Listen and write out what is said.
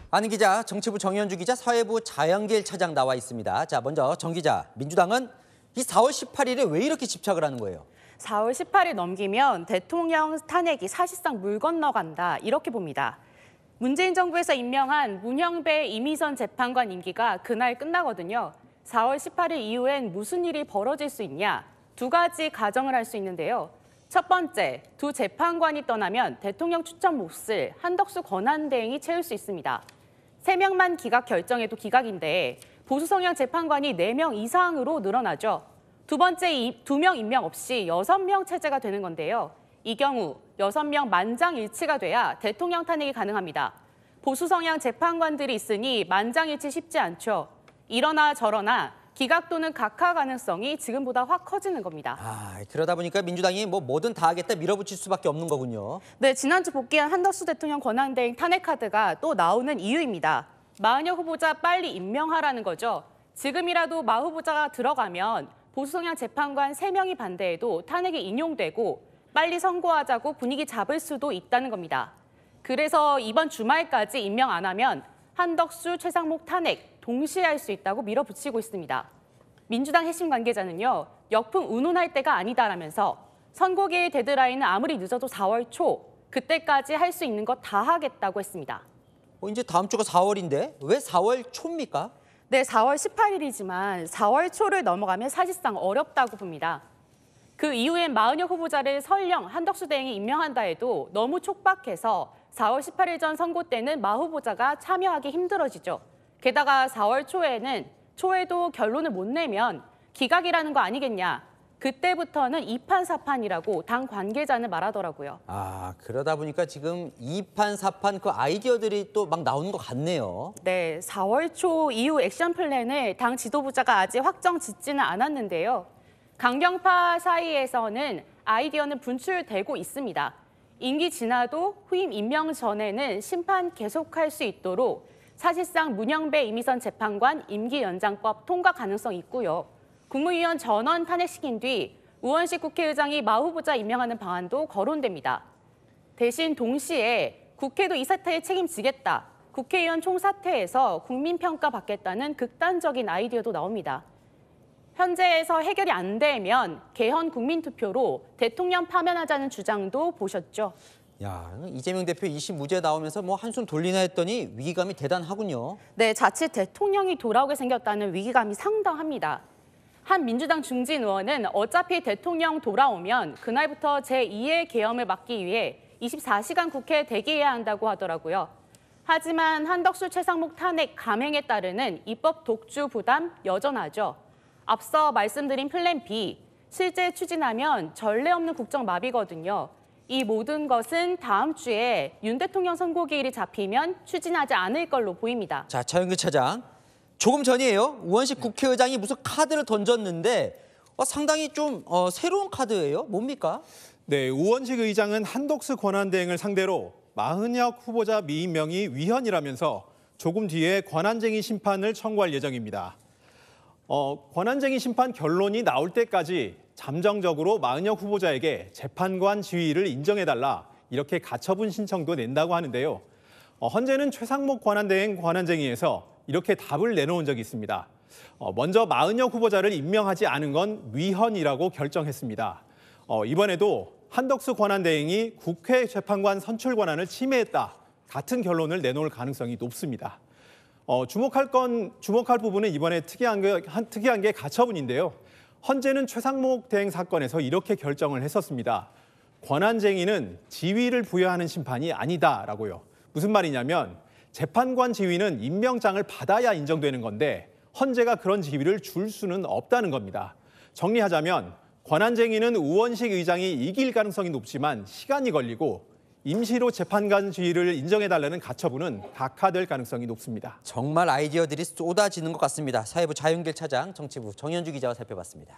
안 기자, 정치부 정현주 기자, 사회부 자연길 차장 나와 있습니다. 자, 먼저 정 기자, 민주당은 이 4월 18일에 왜 이렇게 집착을 하는 거예요? 4월 18일 넘기면 대통령 탄핵이 사실상 물 건너간다, 이렇게 봅니다. 문재인 정부에서 임명한 문형배 이미선 재판관 임기가 그날 끝나거든요. 4월 18일 이후엔 무슨 일이 벌어질 수 있냐? 두 가지 가정을 할 수 있는데요. 첫 번째, 두 재판관이 떠나면 대통령 추천 몫을 한덕수 권한대행이 채울 수 있습니다. 3명만 기각 결정해도 기각인데 보수 성향 재판관이 4명 이상으로 늘어나죠. 두 번째, 2명 임명 없이 6명 체제가 되는 건데요. 이 경우 6명 만장일치가 돼야 대통령 탄핵이 가능합니다. 보수 성향 재판관들이 있으니 만장일치 쉽지 않죠. 이러나 저러나 기각 또는 각하 가능성이 지금보다 확 커지는 겁니다. 그러다 보니까 민주당이 뭐든 다 하겠다 밀어붙일 수밖에 없는 거군요. 네, 지난주 복귀한 한덕수 대통령 권한대행 탄핵 카드가 또 나오는 이유입니다. 마은혁 후보자 빨리 임명하라는 거죠. 지금이라도 마 후보자가 들어가면 보수 성향 재판관 3명이 반대해도 탄핵이 인용되고 빨리 선고하자고 분위기 잡을 수도 있다는 겁니다. 그래서 이번 주말까지 임명 안 하면 한덕수, 최상목 탄핵 동시에 할 수 있다고 밀어붙이고 있습니다. 민주당 핵심 관계자는요, 역풍 운운할 때가 아니다라면서 선고기일 데드라인은 아무리 늦어도 4월 초, 그때까지 할 수 있는 거 다 하겠다고 했습니다. 이제 다음 주가 4월인데 왜 4월 초입니까? 네, 4월 18일이지만 4월 초를 넘어가면 사실상 어렵다고 봅니다. 그 이후엔 마은혁 후보자를 설령 한덕수 대행이 임명한다 해도 너무 촉박해서 4월 18일 전 선고 때는 마 후보자가 참여하기 힘들어지죠. 게다가 4월 초에도 결론을 못 내면 기각이라는 거 아니겠냐. 그때부터는 2판 4판이라고 당 관계자는 말하더라고요. 그러다 보니까 지금 2판 4판 그 아이디어들이 또 막 나오는 것 같네요. 네, 4월 초 이후 액션 플랜을 당 지도부자가 아직 확정 짓지는 않았는데요. 강경파 사이에서는 아이디어는 분출되고 있습니다. 임기 지나도 후임 임명 전에는 심판 계속할 수 있도록 사실상 문형배 이미선 재판관 임기 연장법 통과 가능성이 있고요. 국무위원 전원 탄핵시킨 뒤 우원식 국회의장이 마 후보자 임명하는 방안도 거론됩니다. 대신 동시에 국회도 이 사태에 책임지겠다. 국회의원 총사퇴해서 국민평가 받겠다는 극단적인 아이디어도 나옵니다. 현재에서 해결이 안 되면 개헌 국민투표로 대통령 파면하자는 주장도 보셨죠. 이재명 대표 2심 무죄 나오면서 한숨 돌리나 했더니 위기감이 대단하군요. 네, 자칫 대통령이 돌아오게 생겼다는 위기감이 상당합니다. 한 민주당 중진 의원은 어차피 대통령 돌아오면 그날부터 제2의 계엄을 막기 위해 24시간 국회에 대기해야 한다고 하더라고요. 하지만 한덕수 최상목 탄핵 감행에 따르는 입법 독주 부담 여전하죠. 앞서 말씀드린 플랜 B, 실제 추진하면 전례 없는 국정 마비거든요. 이 모든 것은 다음 주에 윤 대통령 선고기일이 잡히면 추진하지 않을 걸로 보입니다. 자, 차영규 차장. 조금 전이에요. 우원식 국회의장이 무슨 카드를 던졌는데 상당히 좀 새로운 카드예요. 뭡니까? 네, 우원식 의장은 한덕수 권한대행을 상대로 마은혁 후보자 미임명이 위헌이라면서 조금 뒤에 권한쟁의 심판을 청구할 예정입니다. 권한쟁의 심판 결론이 나올 때까지 잠정적으로 마은혁 후보자에게 재판관 지위를 인정해달라 이렇게 가처분 신청도 낸다고 하는데요. 헌재는 최상목 권한대행 권한쟁의에서 이렇게 답을 내놓은 적이 있습니다. 먼저 마은혁 후보자를 임명하지 않은 건 위헌이라고 결정했습니다. 이번에도 한덕수 권한대행이 국회 재판관 선출 권한을 침해했다. 같은 결론을 내놓을 가능성이 높습니다. 주목할 부분은 이번에 특이한 게 가처분인데요. 헌재는 최상목 대행 사건에서 이렇게 결정을 했었습니다. 권한쟁의는 지위를 부여하는 심판이 아니다라고요. 무슨 말이냐면 재판관 지위는 임명장을 받아야 인정되는 건데 헌재가 그런 지위를 줄 수는 없다는 겁니다. 정리하자면 권한쟁의는 우원식 의장이 이길 가능성이 높지만 시간이 걸리고 임시로 재판관 지위를 인정해달라는 가처분은 각하될 가능성이 높습니다. 정말 아이디어들이 쏟아지는 것 같습니다. 사회부 자연길 차장, 정치부 정현주 기자와 살펴봤습니다.